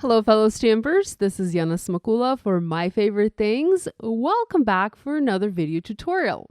Hello, fellow stampers. This is Yana Smakula for My Favorite Things. Welcome back for another video tutorial.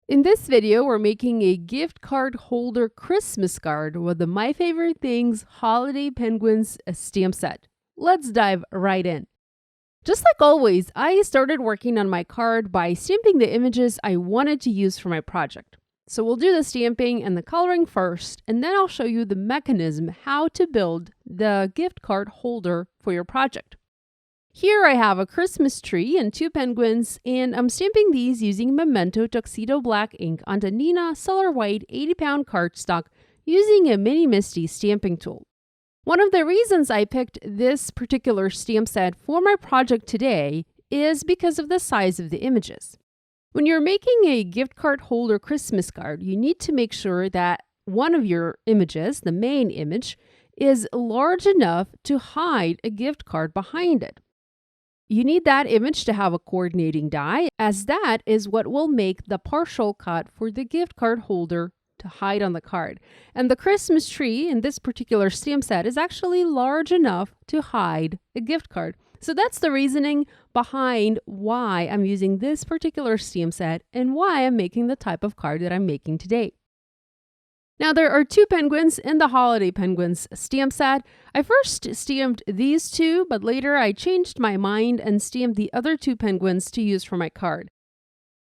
In this video, we're making a gift card holder Christmas card with the My Favorite Things Holiday Penguins stamp set. Let's dive right in. Just like always, I started working on my card by stamping the images I wanted to use for my project. So we'll do the stamping and the coloring first, and then I'll show you the mechanism how to build the gift card holder for your project. Here I have a Christmas tree and two penguins, and I'm stamping these using Memento Tuxedo Black ink onto Neenah Solar White 80-pound cardstock using a mini MISTI stamping tool. One of the reasons I picked this particular stamp set for my project today is because of the size of the images. When you're making a gift card holder Christmas card, you need to make sure that one of your images, the main image, is large enough to hide a gift card behind it. You need that image to have a coordinating die, as that is what will make the partial cut for the gift card holder to hide on the card. And the Christmas tree in this particular stamp set is actually large enough to hide a gift card. So that's the reasoning behind why I'm using this particular stamp set and why I'm making the type of card that I'm making today. Now, there are two penguins in the Holiday Penguins stamp set. I first stamped these two, but later I changed my mind and stamped the other two penguins to use for my card.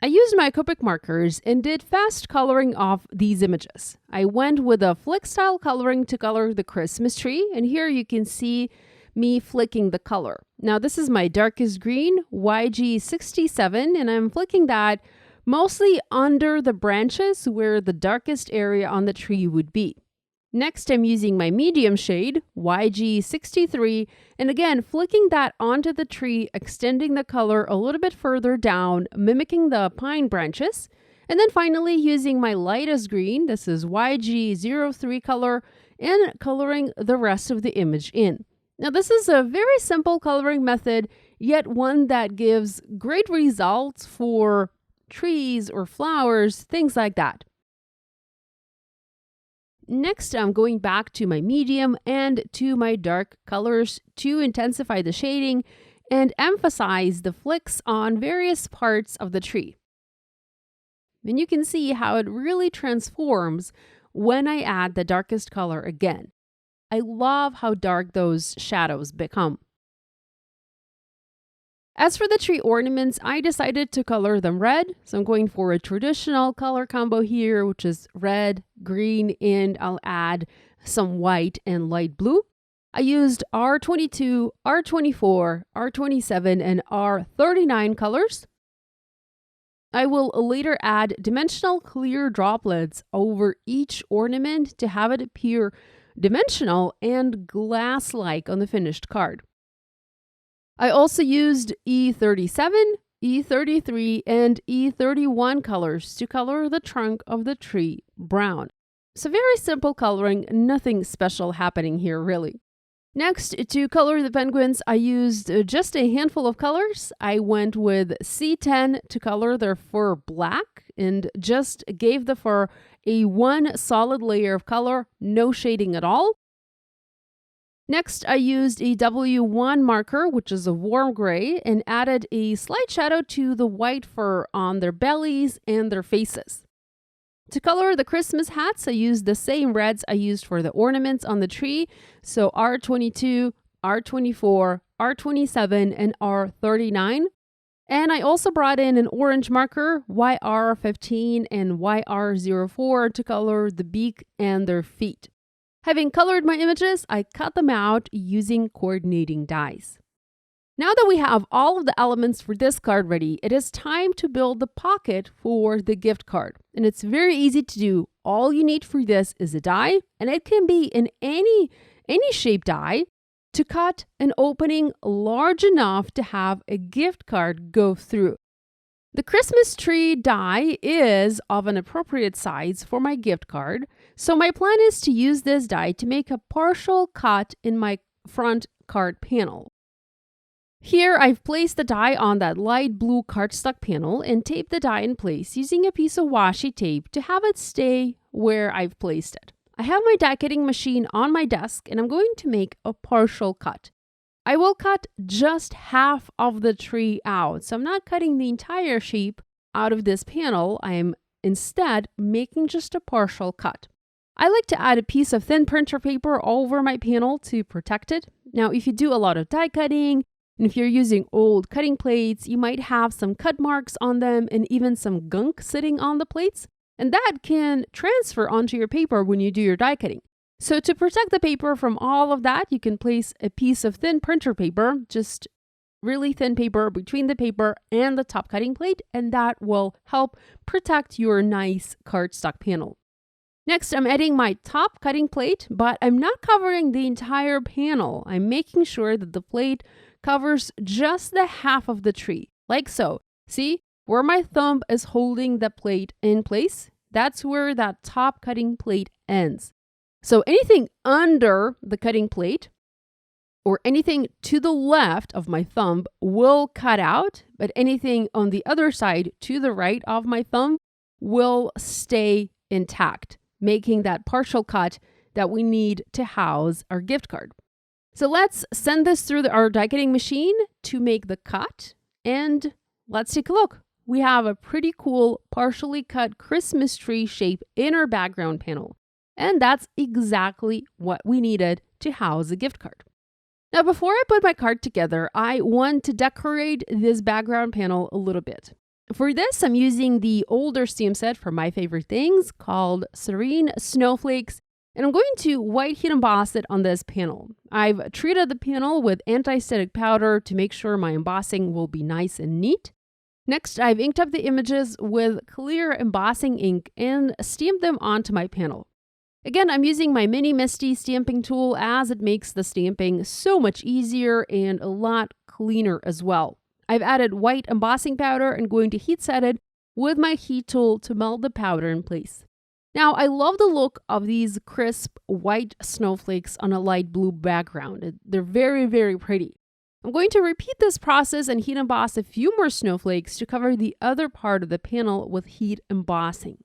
I used my Copic markers and did fast coloring of these images. I went with a flick style coloring to color the Christmas tree, and here you can see me flicking the color. Now, this is my darkest green, YG67, and I'm flicking that mostly under the branches where the darkest area on the tree would be. Next, I'm using my medium shade, YG63, and again, flicking that onto the tree, extending the color a little bit further down, mimicking the pine branches. And then finally, using my lightest green, this is YG03 color, and coloring the rest of the image in. Now, this is a very simple coloring method, yet one that gives great results for trees or flowers, things like that. Next, I'm going back to my medium and to my dark colors to intensify the shading and emphasize the flicks on various parts of the tree. And you can see how it really transforms when I add the darkest color again. I love how dark those shadows become. As for the tree ornaments, I decided to color them red. So I'm going for a traditional color combo here, which is red, green, and I'll add some white and light blue. I used R22, R24, R27, and R39 colors. I will later add dimensional clear droplets over each ornament to have it appear dimensional and glass-like on the finished card. I also used E37, E33, and E31 colors to color the trunk of the tree brown. So very simple coloring, nothing special happening here really. Next, to color the penguins, I used just a handful of colors. I went with C10 to color their fur black and just gave the fur a one solid layer of color, no shading at all. Next, I used a W1 marker, which is a warm gray, and added a slight shadow to the white fur on their bellies and their faces. To color the Christmas hats, I used the same reds I used for the ornaments on the tree, so R22, R24, R27, and R39. And I also brought in an orange marker, YR15 and YR04, to color the beak and their feet. Having colored my images, I cut them out using coordinating dies. Now that we have all of the elements for this card ready, it is time to build the pocket for the gift card. And it's very easy to do. All you need for this is a die, and it can be in any shape die, to cut an opening large enough to have a gift card go through. The Christmas tree die is of an appropriate size for my gift card, so my plan is to use this die to make a partial cut in my front card panel. Here, I've placed the die on that light blue cardstock panel and taped the die in place using a piece of washi tape to have it stay where I've placed it. I have my die cutting machine on my desk and I'm going to make a partial cut. I will cut just half of the tree out. So I'm not cutting the entire shape out of this panel. I am instead making just a partial cut. I like to add a piece of thin printer paper over my panel to protect it. Now, if you do a lot of die cutting, and if you're using old cutting plates, you might have some cut marks on them and even some gunk sitting on the plates, and that can transfer onto your paper when you do your die cutting. So to protect the paper from all of that, you can place a piece of thin printer paper, just really thin paper between the paper and the top cutting plate, and that will help protect your nice cardstock panel. Next, I'm adding my top cutting plate, but I'm not covering the entire panel. I'm making sure that the plate covers just the half of the tree, like so. See, where my thumb is holding the plate in place, that's where that top cutting plate ends. So anything under the cutting plate or anything to the left of my thumb will cut out, but anything on the other side to the right of my thumb will stay intact, making that partial cut that we need to house our gift card. So let's send this through our die cutting machine to make the cut, and let's take a look. We have a pretty cool partially cut Christmas tree shape in our background panel. And that's exactly what we needed to house a gift card. Now, before I put my card together, I want to decorate this background panel a little bit. For this, I'm using the older stamp set from My Favorite Things called Serene Snowflakes, and I'm going to white heat emboss it on this panel. I've treated the panel with anti-static powder to make sure my embossing will be nice and neat. Next, I've inked up the images with clear embossing ink and stamped them onto my panel. Again, I'm using my mini MISTI stamping tool as it makes the stamping so much easier and a lot cleaner as well. I've added white embossing powder and going to heat set it with my heat tool to melt the powder in place. Now, I love the look of these crisp white snowflakes on a light blue background. They're very, very pretty. I'm going to repeat this process and heat emboss a few more snowflakes to cover the other part of the panel with heat embossing.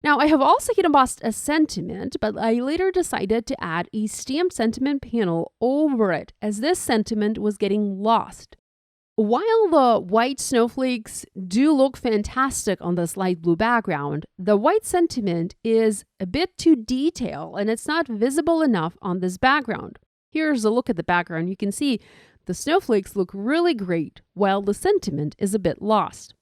Now, I have also heat embossed a sentiment, but I later decided to add a stamped sentiment panel over it as this sentiment was getting lost. While the white snowflakes do look fantastic on this light blue background, the white sentiment is a bit too detailed and it's not visible enough on this background. Here's a look at the background. You can see the snowflakes look really great while the sentiment is a bit lost.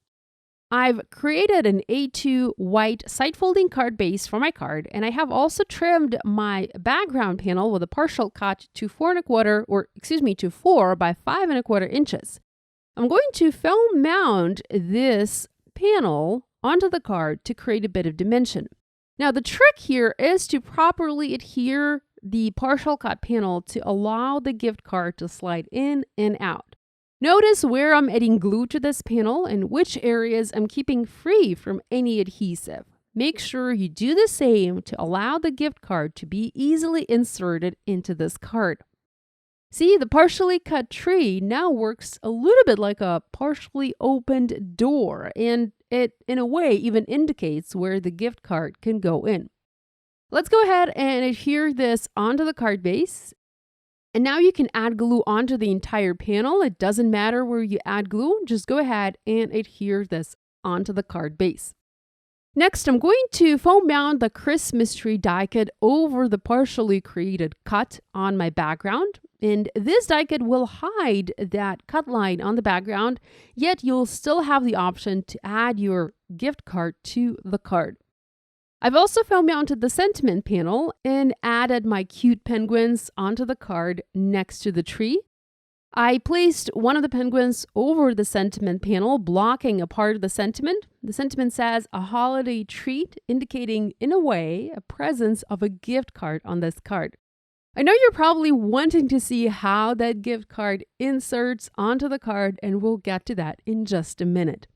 I've created an A2 white side folding card base for my card, and I have also trimmed my background panel with a partial cut to 4 by 5 1/4 inches. I'm going to foam mount this panel onto the card to create a bit of dimension. Now, the trick here is to properly adhere the partial cut panel to allow the gift card to slide in and out. Notice where I'm adding glue to this panel and which areas I'm keeping free from any adhesive. Make sure you do the same to allow the gift card to be easily inserted into this card. See, the partially cut tree now works a little bit like a partially opened door, and it, in a way, even indicates where the gift card can go in. Let's go ahead and adhere this onto the card base. And now you can add glue onto the entire panel. It doesn't matter where you add glue, just go ahead and adhere this onto the card base. Next, I'm going to foam mount the Christmas tree die cut over the partially created cut on my background. And this die cut will hide that cut line on the background, yet you'll still have the option to add your gift card to the card. I've also foam mounted the sentiment panel and added my cute penguins onto the card next to the tree. I placed one of the penguins over the sentiment panel, blocking a part of the sentiment. The sentiment says a holiday treat, indicating, in a way, a presence of a gift card on this card. I know you're probably wanting to see how that gift card inserts onto the card, and we'll get to that in just a minute.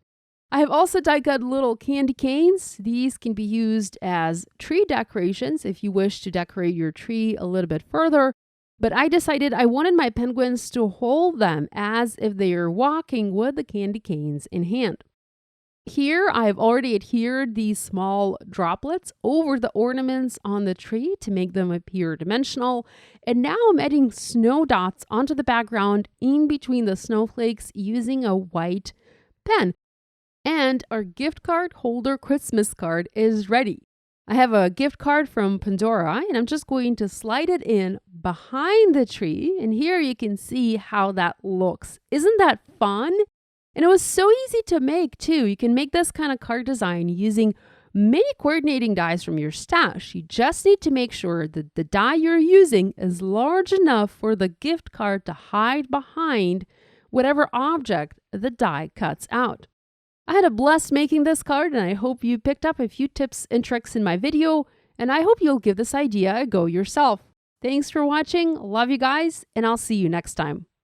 I have also die cut little candy canes. These can be used as tree decorations if you wish to decorate your tree a little bit further, but I decided I wanted my penguins to hold them as if they are walking with the candy canes in hand. Here, I've already adhered these small droplets over the ornaments on the tree to make them appear dimensional. And now I'm adding snow dots onto the background in between the snowflakes using a white pen. And our gift card holder Christmas card is ready. I have a gift card from Pandora, and I'm just going to slide it in behind the tree. And here you can see how that looks. Isn't that fun? And it was so easy to make too. You can make this kind of card design using many coordinating dies from your stash. You just need to make sure that the die you're using is large enough for the gift card to hide behind whatever object the die cuts out. I had a blast making this card, and I hope you picked up a few tips and tricks in my video, and I hope you'll give this idea a go yourself. Thanks for watching, love you guys, and I'll see you next time.